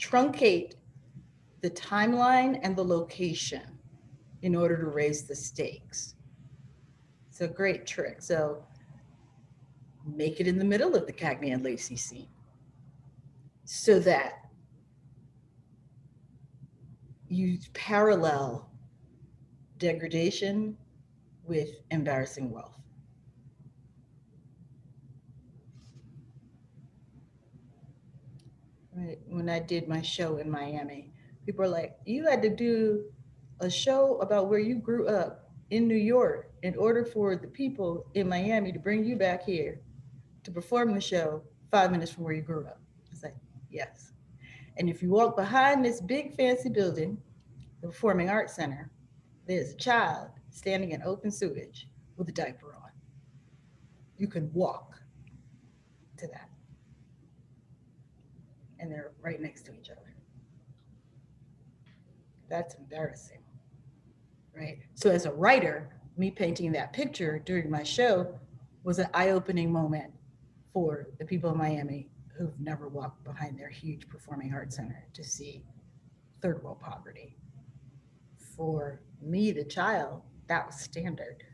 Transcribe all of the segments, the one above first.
truncate the timeline and the location in order to raise the stakes. It's a great trick. So make it in the middle of the Cagney and Lacey scene so that you parallel degradation with embarrassing wealth. Right. When I did my show in Miami, people are like, you had to do a show about where you grew up in New York in order for the people in Miami to bring you back here to perform the show 5 minutes from where you grew up. It's like, yes. And if you walk behind this big fancy building, the Performing Arts Center, there's a child standing in open sewage with a diaper on. You can walk to that. And they're right next to each other. That's embarrassing, right? So as a writer, me painting that picture during my show was an eye-opening moment for the people of Miami who've never walked behind their huge Performing Arts Center to see third world poverty. For me, the child, that was standard,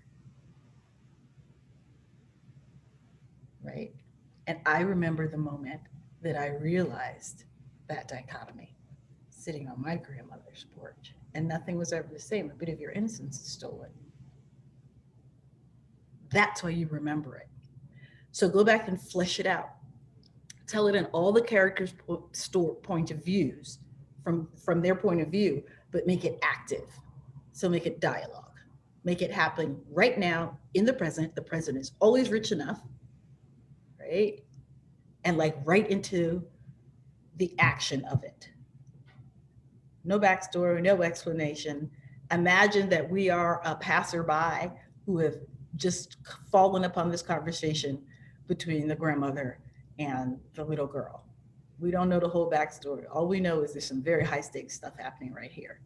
right? And I remember the moment that I realized that dichotomy sitting on my grandmother's porch, and nothing was ever the same. A bit of your innocence is stolen. That's why you remember it. So go back and flesh it out. Tell it in all the characters' point of views, from their point of view, but make it active. So make it dialogue. Make it happen right now in the present. The present is always rich enough, right? And like right into the action of it. No backstory, no explanation. Imagine that we are a passerby who have just fallen upon this conversation between the grandmother and the little girl. We don't know the whole backstory. All we know is there's some very high stakes stuff happening right here.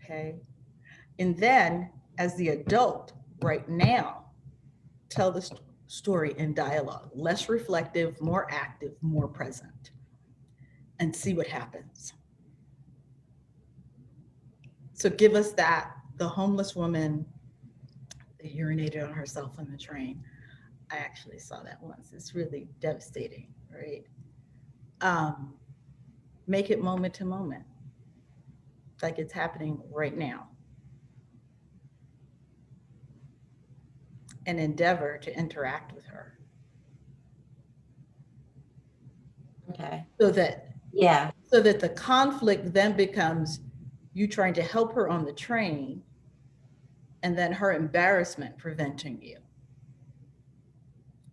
Okay. And then as the adult right now, tell the story in dialogue, less reflective, more active, more present, and see what happens. So give us that, the homeless woman that urinated on herself on the train. I actually saw that once. It's really devastating, right? Make it moment to moment, like it's happening right now. And endeavor to interact with her. Okay. So that, Yeah. so that the conflict then becomes you trying to help her on the train and then her embarrassment preventing you.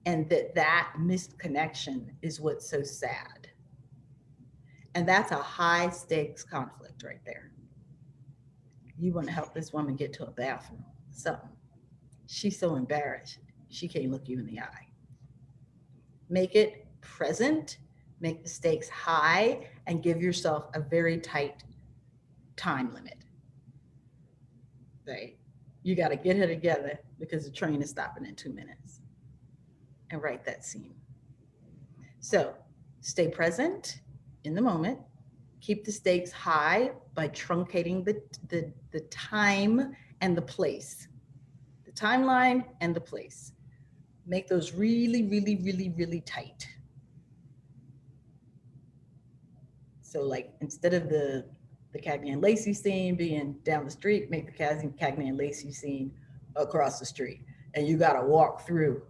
And that missed connection is what's so sad. And that's a high stakes conflict right there. You want to help this woman get to a bathroom, something. She's so embarrassed, she can't look you in the eye. Make it present, make the stakes high, and give yourself a very tight time limit. Right? You got to get her together because the train is stopping in 2 minutes. And write that scene. So stay present in the moment. Keep the stakes high by truncating the time and the place. The timeline and the place. Make those really, really, really, really tight. So like instead of the Cagney and Lacey scene being down the street, make the Cagney and Lacey scene across the street. And you got to walk through